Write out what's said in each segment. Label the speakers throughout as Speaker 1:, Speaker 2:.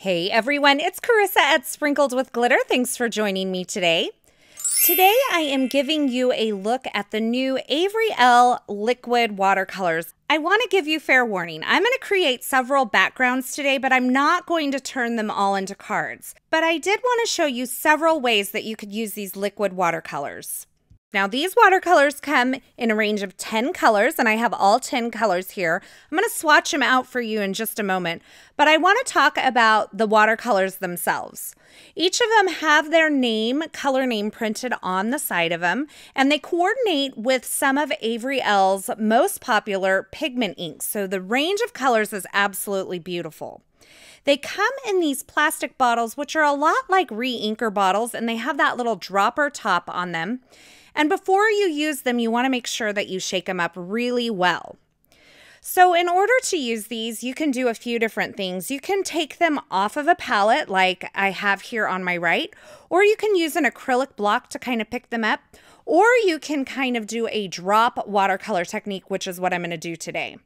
Speaker 1: Hey everyone, it's Carissa at Sprinkled with Glitter. Thanks for joining me today. Today I am giving you a look at the new Avery Elle liquid watercolors. I want to give you fair warning. I'm going to create several backgrounds today, but I'm not going to turn them all into cards. But I did want to show you several ways that you could use these liquid watercolors. Now these watercolors come in a range of 10 colors, and I have all 10 colors here. I'm going to swatch them out for you in just a moment, but I want to talk about the watercolors themselves. Each of them have their name, color name printed on the side of them, and they coordinate with some of Avery Elle's most popular pigment inks. So the range of colors is absolutely beautiful. They come in these plastic bottles, which are a lot like re-inker bottles, and they have that little dropper top on them. And before you use them, you want to make sure that you shake them up really well. So in order to use these, you can do a few different things. You can take them off of a palette like I have here on my right, or you can use an acrylic block to kind of pick them up, or you can kind of do a drop watercolor technique, which is what I'm going to do today.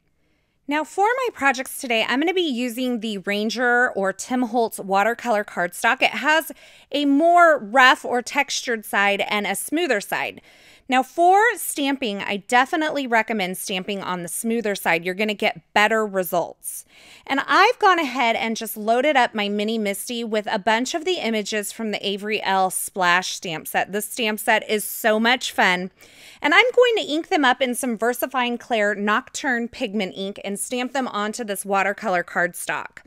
Speaker 1: Now for my projects today, I'm going to be using the Ranger or Tim Holtz watercolor cardstock. It has a more rough or textured side and a smoother side. Now for stamping, I definitely recommend stamping on the smoother side. You're going to get better results. And I've gone ahead and just loaded up my mini Misty with a bunch of the images from the Avery Elle Splash stamp set. This stamp set is so much fun. And I'm going to ink them up in some VersaFine Clair Nocturne pigment ink and stamp them onto this watercolor cardstock.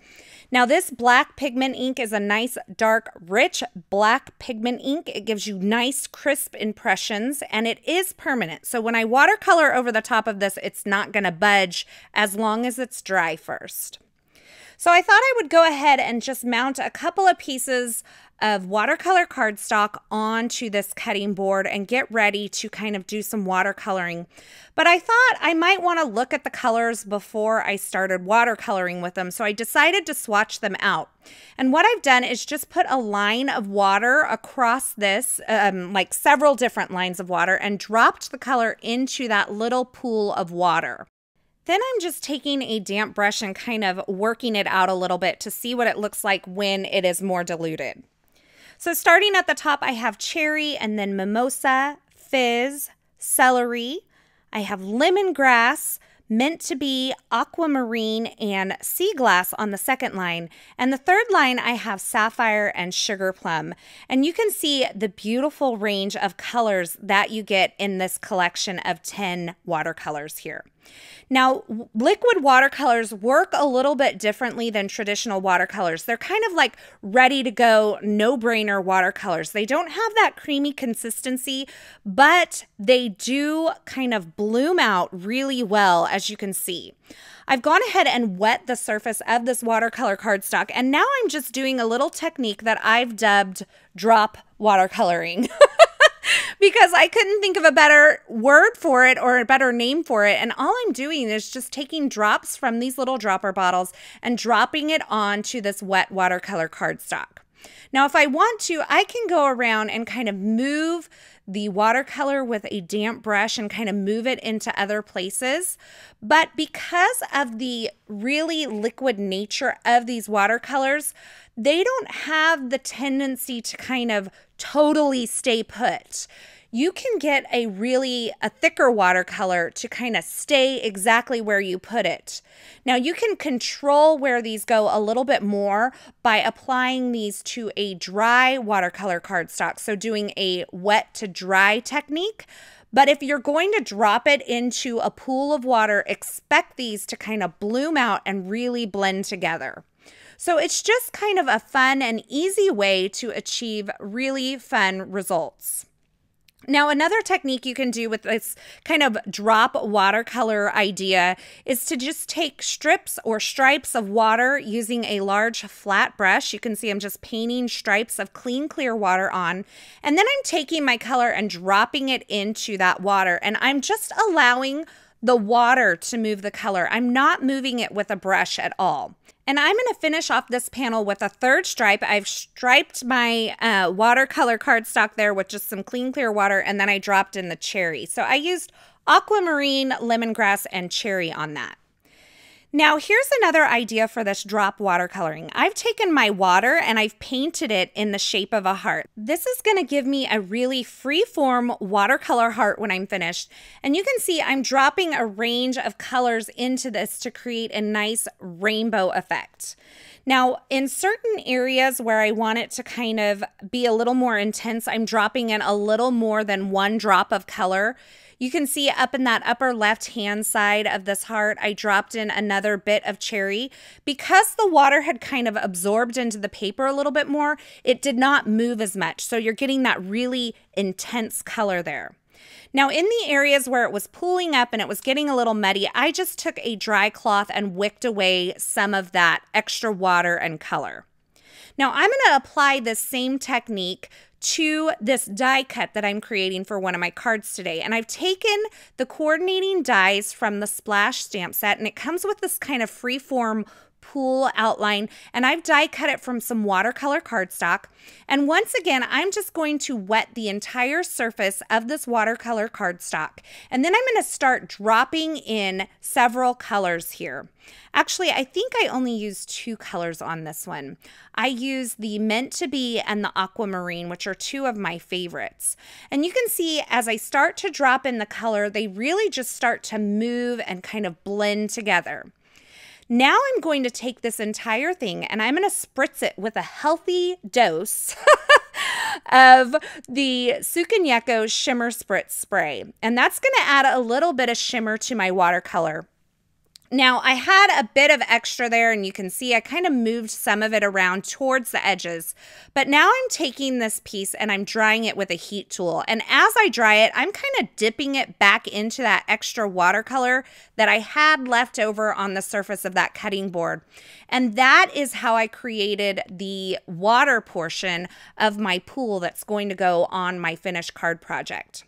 Speaker 1: Now this black pigment ink is a nice dark rich black pigment ink. It gives you nice crisp impressions and it is permanent. So when I watercolor over the top of this, it's not going to budge as long as it's dry first. So I thought I would go ahead and just mount a couple of pieces of watercolor cardstock onto this cutting board and get ready to kind of do some watercoloring. But I thought I might want to look at the colors before I started watercoloring with them, so I decided to swatch them out. And what I've done is just put a line of water across this, like several different lines of water, and dropped the color into that little pool of water. Then I'm just taking a damp brush and kind of working it out a little bit to see what it looks like when it is more diluted. So starting at the top, I have Cherry and then Mimosa, Fizz, Celery. I have Lemongrass, Meant to Be, Aquamarine, and Sea Glass on the second line. And the third line, I have Sapphire and Sugar Plum. And you can see the beautiful range of colors that you get in this collection of 10 watercolors here. Now, liquid watercolors work a little bit differently than traditional watercolors. They're kind of like ready to go, no-brainer watercolors. They don't have that creamy consistency, but they do kind of bloom out really well, as you can see. I've gone ahead and wet the surface of this watercolor cardstock, and now I'm just doing a little technique that I've dubbed drop watercoloring. Because I couldn't think of a better word for it or a better name for it. And all I'm doing is just taking drops from these little dropper bottles and dropping it onto this wet watercolor cardstock. Now, if I want to, I can go around and kind of move the watercolor with a damp brush and kind of move it into other places. But because of the really liquid nature of these watercolors, they don't have the tendency to kind of totally stay put. You can get a thicker watercolor to kind of stay exactly where you put it. Now you can control where these go a little bit more by applying these to a dry watercolor cardstock. So doing a wet to dry technique. But if you're going to drop it into a pool of water, expect these to kind of bloom out and really blend together. So it's just kind of a fun and easy way to achieve really fun results. Now, another technique you can do with this kind of drop watercolor idea is to just take strips or stripes of water using a large flat brush. You can see I'm just painting stripes of clean, clear water on. And then I'm taking my color and dropping it into that water. And I'm just allowing the water to move the color. I'm not moving it with a brush at all. And I'm going to finish off this panel with a third stripe. I've striped my watercolor cardstock there with just some clean, clear water, and then I dropped in the cherry. So I used Aquamarine, Lemongrass, and Cherry on that. Now here's another idea for this drop watercoloring. I've taken my water and I've painted it in the shape of a heart. This is going to give me a really free-form watercolor heart when I'm finished. And you can see I'm dropping a range of colors into this to create a nice rainbow effect. Now, in certain areas where I want it to kind of be a little more intense, I'm dropping in a little more than one drop of color. You can see up in that upper left-hand side of this heart, I dropped in another bit of cherry. Because the water had kind of absorbed into the paper a little bit more, it did not move as much. So you're getting that really intense color there. Now, in the areas where it was pooling up and it was getting a little muddy, I just took a dry cloth and wicked away some of that extra water and color. Now, I'm going to apply this same technique to this die cut that I'm creating for one of my cards today. And I've taken the coordinating dies from the Splash stamp set, and it comes with this kind of free-form pool outline, and I've die cut it from some watercolor cardstock. And once again, I'm just going to wet the entire surface of this watercolor cardstock. And then I'm going to start dropping in several colors here. Actually, I think I only used 2 colors on this one. I used the Meant to Be and the Aquamarine, which are 2 of my favorites. And you can see as I start to drop in the color, they really just start to move and kind of blend together. Now I'm going to take this entire thing and I'm going to spritz it with a healthy dose of the Sukunyeko Shimmer Spritz Spray. And that's going to add a little bit of shimmer to my watercolor. Now, I had a bit of extra there, and you can see I kind of moved some of it around towards the edges. But now I'm taking this piece and I'm drying it with a heat tool. And as I dry it, I'm kind of dipping it back into that extra watercolor that I had left over on the surface of that cutting board. And that is how I created the water portion of my pool that's going to go on my finished card project.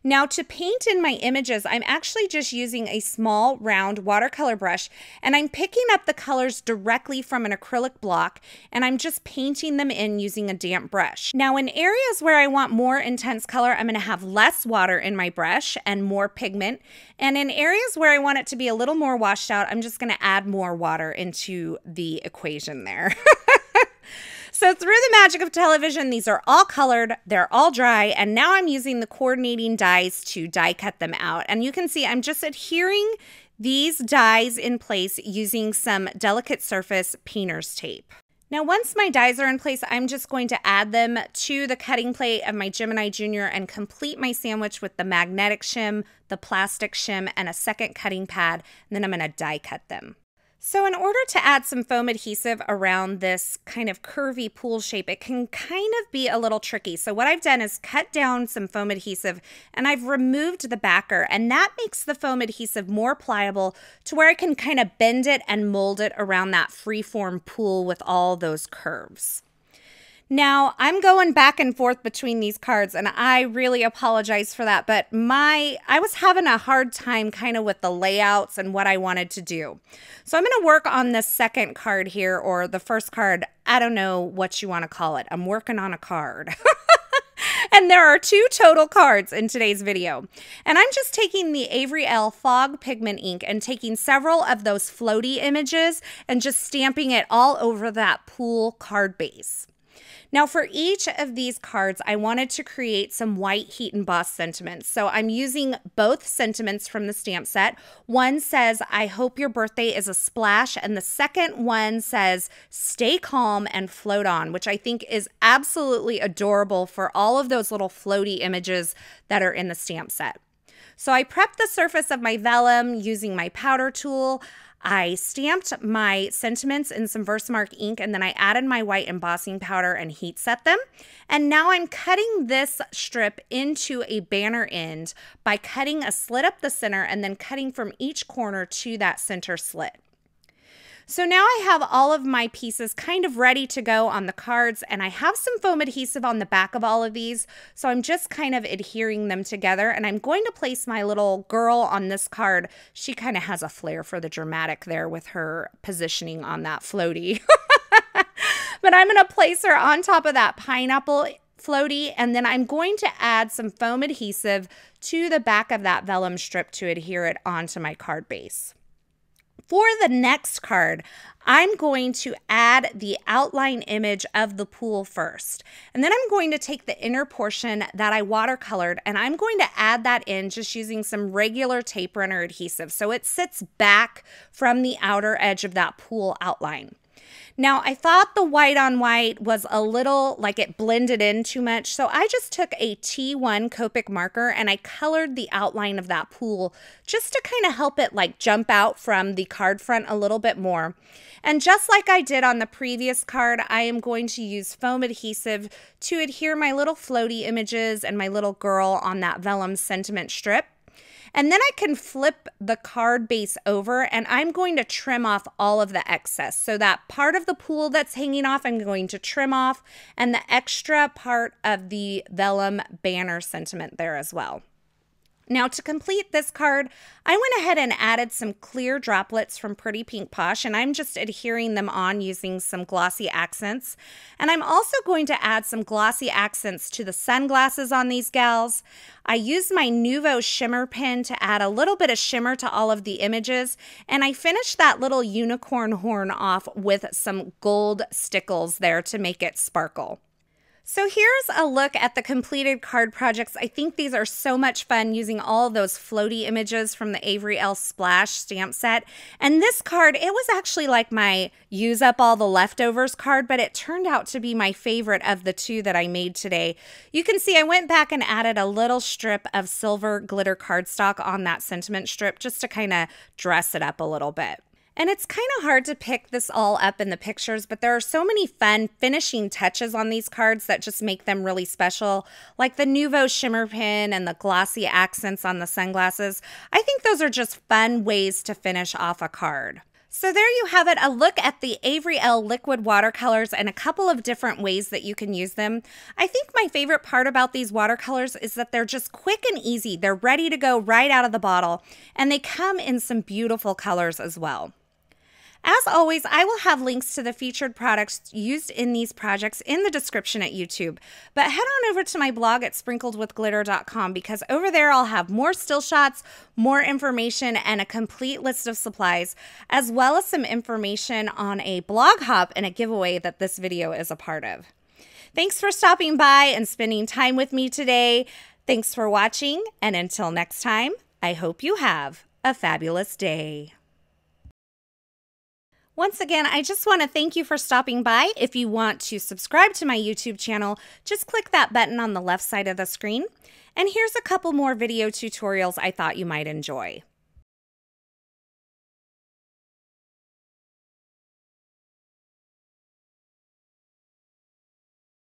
Speaker 1: Now, to paint in my images, I'm actually just using a small round watercolor brush, and I'm picking up the colors directly from an acrylic block, and I'm just painting them in using a damp brush. Now, in areas where I want more intense color, I'm going to have less water in my brush and more pigment. And in areas where I want it to be a little more washed out, I'm just going to add more water into the equation there. So through the magic of television, these are all colored, they're all dry, and now I'm using the coordinating dies to die cut them out. And you can see I'm just adhering these dies in place using some delicate surface painter's tape. Now, once my dies are in place, I'm just going to add them to the cutting plate of my Gemini Junior and complete my sandwich with the magnetic shim, the plastic shim, and a second cutting pad, and then I'm going to die cut them. So in order to add some foam adhesive around this kind of curvy pool shape, it can kind of be a little tricky. So what I've done is cut down some foam adhesive and I've removed the backer, and that makes the foam adhesive more pliable to where I can kind of bend it and mold it around that freeform pool with all those curves. Now, I'm going back and forth between these cards, and I really apologize for that, but I was having a hard time kind of with the layouts and what I wanted to do. So I'm going to work on the second card here, or the first card. I don't know what you want to call it. I'm working on a card. And there are 2 total cards in today's video. And I'm just taking the Avery Elle Fog Pigment ink and taking several of those floaty images and just stamping it all over that pool card base. Now for each of these cards, I wanted to create some white heat embossed sentiments. So I'm using both sentiments from the stamp set. One says, "I hope your birthday is a splash," and the second one says, "Stay calm and float on," which I think is absolutely adorable for all of those little floaty images that are in the stamp set. So I prepped the surface of my vellum using my powder tool. I stamped my sentiments in some Versamark ink, and then I added my white embossing powder and heat set them. And now I'm cutting this strip into a banner end by cutting a slit up the center and then cutting from each corner to that center slit. So now I have all of my pieces kind of ready to go on the cards, and I have some foam adhesive on the back of all of these, so I'm just kind of adhering them together, and I'm going to place my little girl on this card. She kind of has a flair for the dramatic there with her positioning on that floaty. But I'm going to place her on top of that pineapple floaty, and then I'm going to add some foam adhesive to the back of that vellum strip to adhere it onto my card base. For the next card, I'm going to add the outline image of the pool first. And then I'm going to take the inner portion that I watercolored and I'm going to add that in just using some regular tape runner adhesive so it sits back from the outer edge of that pool outline. Now, I thought the white on white was a little like it blended in too much, so I just took a T1 COPIC marker and I colored the outline of that pool just to kind of help it like jump out from the card front a little bit more. And just like I did on the previous card, I am going to use foam adhesive to adhere my little floaty images and my little girl on that vellum sentiment strip. And then I can flip the card base over and I'm going to trim off all of the excess. So that part of the pool that's hanging off, I'm going to trim off, and the extra part of the vellum banner sentiment there as well. Now to complete this card, I went ahead and added some clear droplets from Pretty Pink Posh, and I'm just adhering them on using some glossy accents. And I'm also going to add some glossy accents to the sunglasses on these gals. I used my Nuvo shimmer pen to add a little bit of shimmer to all of the images, and I finished that little unicorn horn off with some gold stickles there to make it sparkle. So here's a look at the completed card projects. I think these are so much fun using all of those floaty images from the Avery Elle Splash stamp set. And this card, it was actually like my use up all the leftovers card, but it turned out to be my favorite of the two that I made today. You can see I went back and added a little strip of silver glitter cardstock on that sentiment strip just to kind of dress it up a little bit. And it's kind of hard to pick this all up in the pictures, but there are so many fun finishing touches on these cards that just make them really special, like the Nuvo shimmer pin and the glossy accents on the sunglasses. I think those are just fun ways to finish off a card. So there you have it, a look at the Avery Elle liquid watercolors and a couple of different ways that you can use them. I think my favorite part about these watercolors is that they're just quick and easy. They're ready to go right out of the bottle, and they come in some beautiful colors as well. As always, I will have links to the featured products used in these projects in the description at YouTube. But head on over to my blog at sprinkledwithglitter.com because over there I'll have more still shots, more information, and a complete list of supplies, as well as some information on a blog hop and a giveaway that this video is a part of. Thanks for stopping by and spending time with me today. Thanks for watching, and until next time, I hope you have a fabulous day. Once again, I just want to thank you for stopping by. If you want to subscribe to my YouTube channel, just click that button on the left side of the screen. And here's a couple more video tutorials I thought you might enjoy.